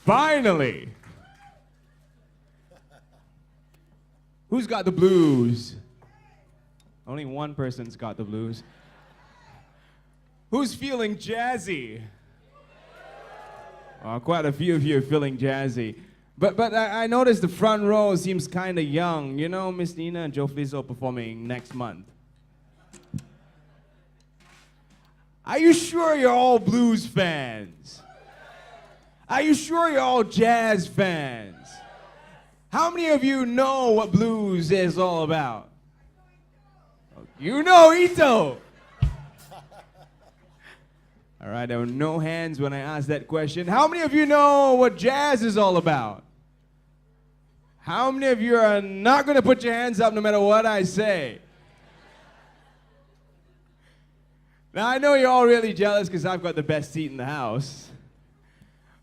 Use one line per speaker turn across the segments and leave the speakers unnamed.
Finally! Who's got the blues? Only one person's got the blues. Who's feeling jazzy? Oh, quite a few of you are feeling jazzy. But I noticed the front row seems kind of young. You know, Miss Nina and Joe Flizzo performing next month. Are you sure you're all blues fans? Are you sure you're all jazz fans? How many of you know what blues is all about? You know Ito! All right, there were no hands when I asked that question. How many of you know what jazz is all about? How many of you are not going to put your hands up no matter what I say? Now, I know you're all really jealous because I've got the best seat in the house.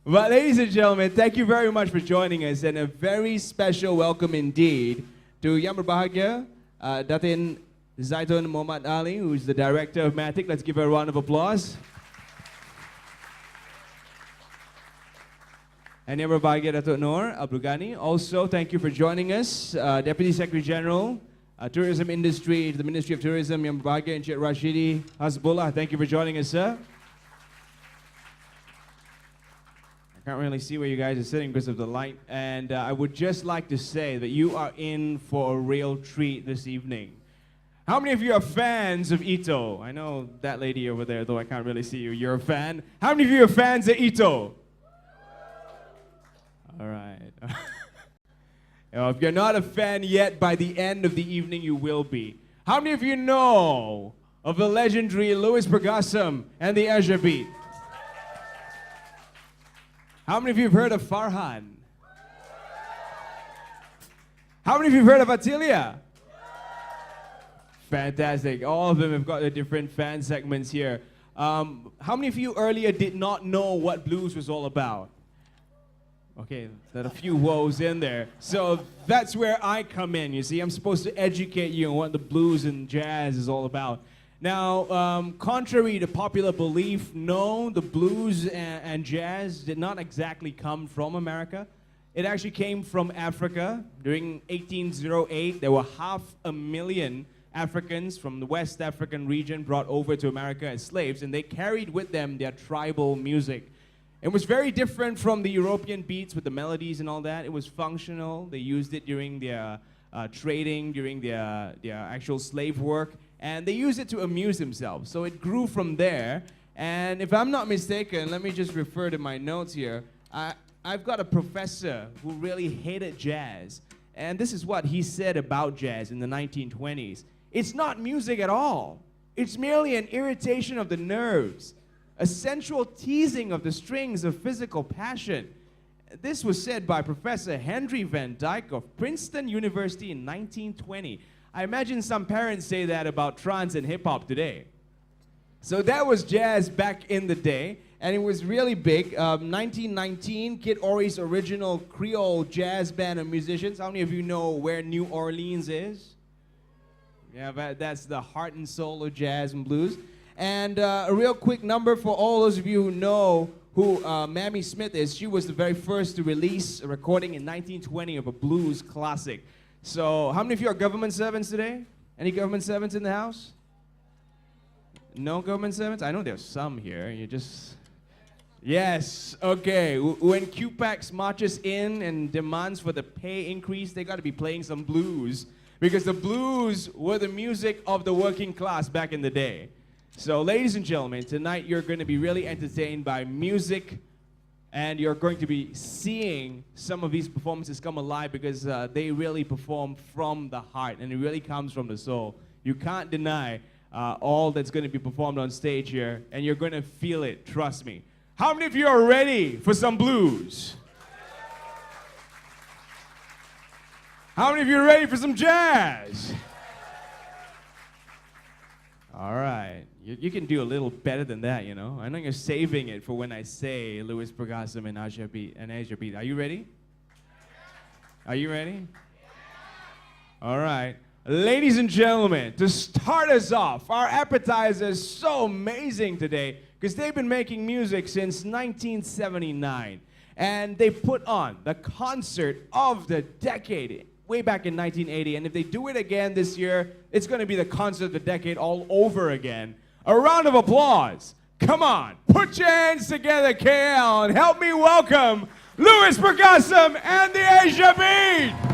But ladies and gentlemen, thank you very much for joining us, and a very special welcome indeed to Yang Berbahagia, Datin Zaitun Muhammad Ali, who's the director of Matic. Let's give her a round of applause. And Yang Berbahagia Datuk Noor Abdul Ghani. Also, thank you for joining us, Deputy Secretary General, Tourism Industry, the Ministry of Tourism, Yang Berbahagia Encik Rashidi Hasbullah. Thank you for joining us, sir. I can't really see where you guys are sitting because of the light. And I would just like to say that you are in for a real treat this evening. How many of you are fans of Ito? I know that lady over there, though I can't really see you. You're a fan. How many of you are fans of Ito? All right. If you're not a fan yet, by the end of the evening you will be. How many of you know of the legendary Louis Pergasum and the Asia Beat? How many of you have heard of Farhan? How many of you have heard of Atilia? Fantastic. All of them have got the different fan segments here. How many of you earlier did not know what blues was all about? Okay, there are a few woes in there. So that's where I come in, you see. I'm supposed to educate you on what the blues and jazz is all about. Now, contrary to popular belief, no, the blues and jazz did not exactly come from America. It actually came from Africa. During 1808, there were 500,000 Africans from the West African region brought over to America as slaves, and they carried with them their tribal music. It was very different from the European beats with the melodies and all that. It was functional. They used it during their trading, during their actual slave work, and they used it to amuse themselves. So it grew from there, and if I'm not mistaken, let me just refer to my notes here. I've got a professor who really hated jazz, and this is what he said about jazz in the 1920s. It's not music at all. It's merely an irritation of the nerves, a sensual teasing of the strings of physical passion. This was said by Professor Henry Van Dyke of Princeton University in 1920. I imagine some parents say that about trance and hip-hop today. So that was jazz back in the day, and it was really big. 1919, Kid Ory's original Creole jazz band of musicians. How many of you know where New Orleans is? Yeah, that's the heart and soul of jazz and blues. And a real quick number for all those of you who know who Mamie Smith is. She was the very first to release a recording in 1920 of a blues classic. So how many of you are government servants today? Any government servants in the house? No government servants? I know there's some here. You just... Yes, okay. When QPAX marches in and demands for the pay increase, they got to be playing some blues, because the blues were the music of the working class back in the day. So, ladies and gentlemen, tonight you're going to be really entertained by music, and you're going to be seeing some of these performances come alive, because they really perform from the heart, and it really comes from the soul. You can't deny all that's going to be performed on stage here, and you're going to feel it, trust me. How many of you are ready for some blues? How many of you are ready for some jazz? All right. You can do a little better than that, you know. I know you're saving it for when I say Louis Pergasum and Asia Beat. Are you ready? Are you ready? All right. Ladies and gentlemen, to start us off, our appetizer is so amazing today because they've been making music since 1979. And they put on the concert of the decade way back in 1980. And if they do it again this year, it's going to be the concert of the decade all over again. A round of applause. Come on, put your hands together, KL, and help me welcome Louis Percusum and the Asia Beat.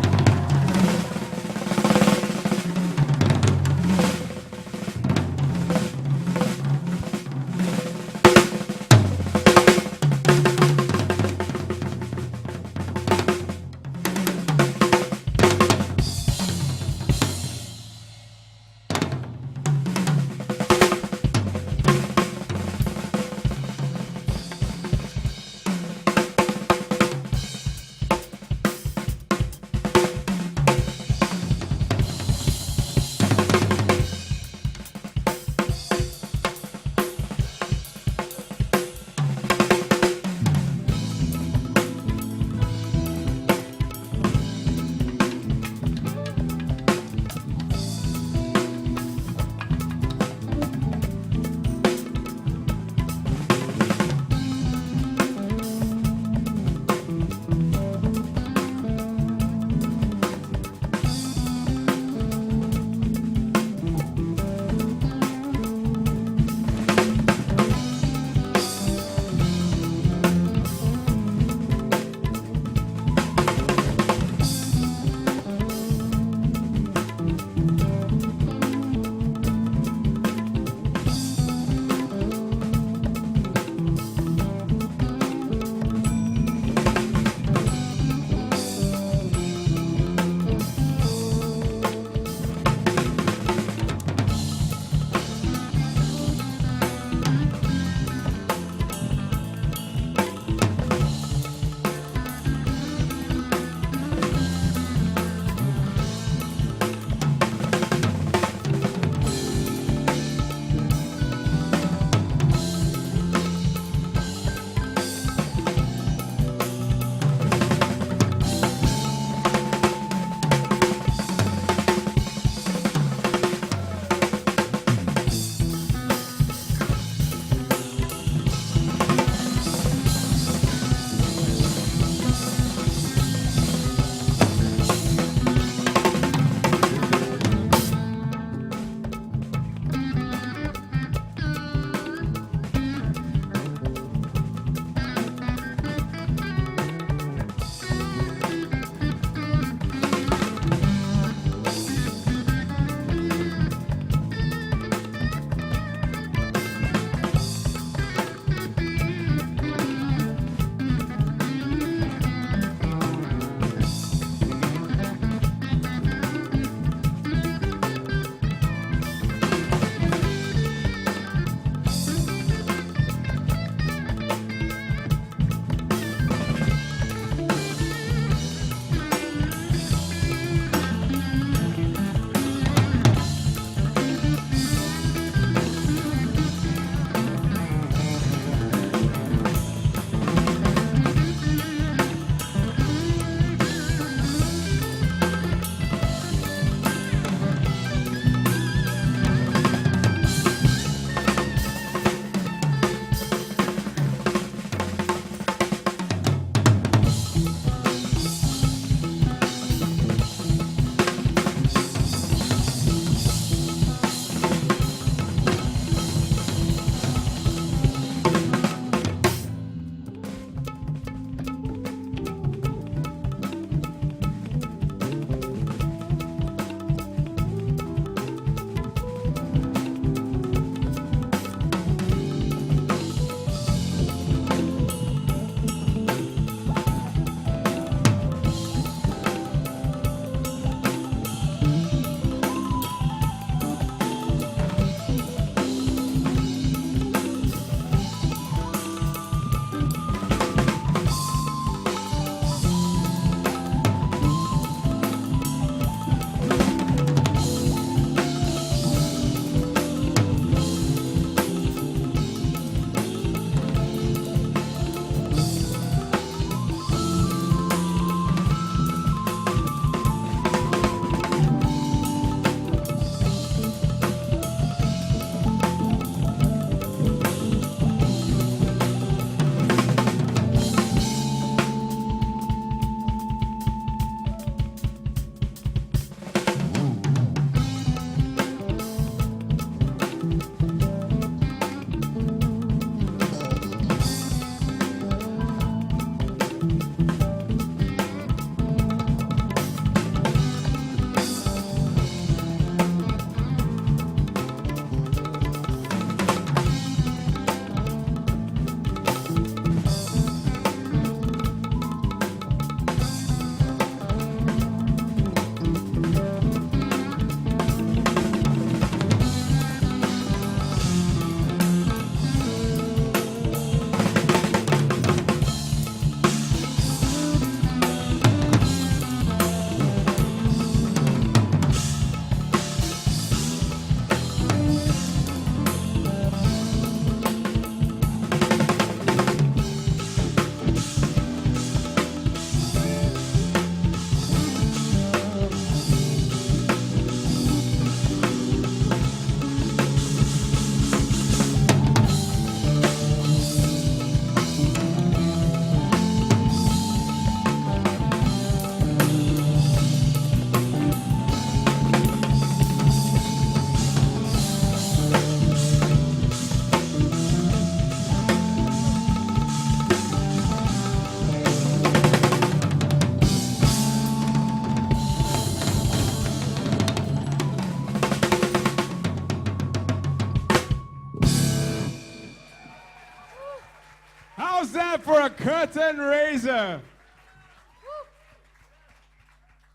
for a curtain raiser.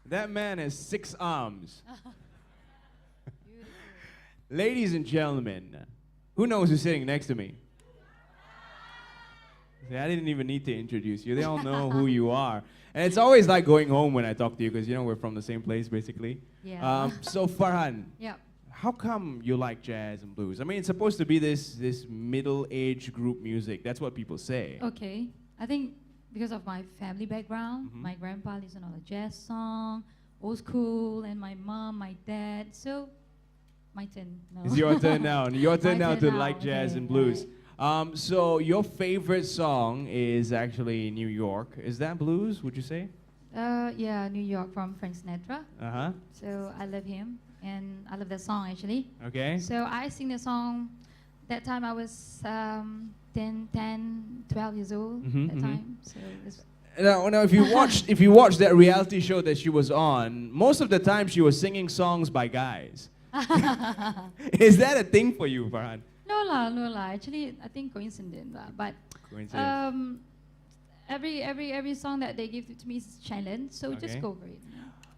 That man has 6 arms. Ladies and gentlemen, who knows who's sitting next to me? See, I didn't even need to introduce you. They all know who you are. And it's always like going home when I talk to you because, you know, we're from the same place, basically.
Yeah.
So, Farhan,
Yeah.
how come you like jazz and blues? I mean, it's supposed to be this middle-aged group music. That's what people say.
Okay. I think because of my family background, my grandpa listened to a jazz song, old school, and my mom, my dad. So, my turn. No.
It's your turn now. Your turn
My
now
turn
to
now,
like jazz
okay,
and blues.
right.
So your favorite song is actually New York. Is that blues, would you say?
Yeah, New York from Frank Sinatra.
Uh-huh.
So I love him, and I love that song actually.
Okay.
So I sing the song. That time I was 12 years old.
Mhm,
that
mhm.
time. So it's
Now, if you watched that reality show that she was on, most of the time she was singing songs by guys. Is that a thing for you, Farhan?
no lah. Actually, I think coincidence lah. But
Coincidence.
every song that they give to me is challenge. So just
Okay.
go for it.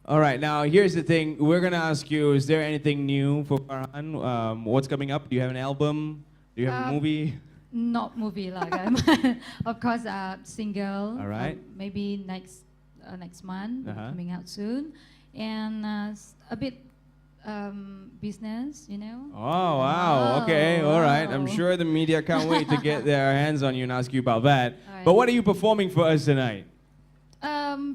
All right, now here's the thing. We're gonna ask you: is there anything new for Farhan? What's coming up? Do you have an album? Do you have a movie?
Not movie lah, kan. Of course, single.
All right.
Maybe next month,
Uh-huh.
coming out soon, and a bit business, you know.
Oh, wow. Okay, all right. I'm
wow.
sure the media can't wait to get their hands on you and ask you about that.
All right.
But what are you performing for us tonight?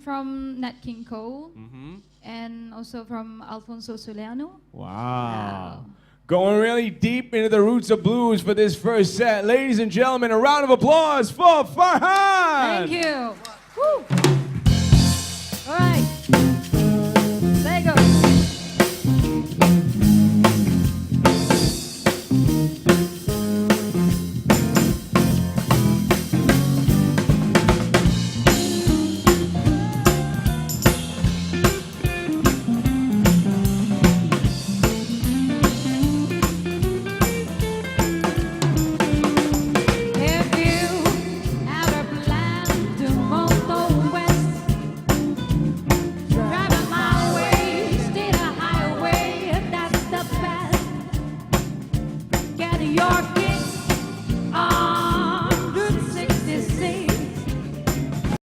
From Nat King Cole,
Mm-hmm.
and also from Alfonso Solano.
Wow. Going really deep into the roots of blues for this first set. Ladies and gentlemen, a round of applause for Farhan!
Thank you. Woo.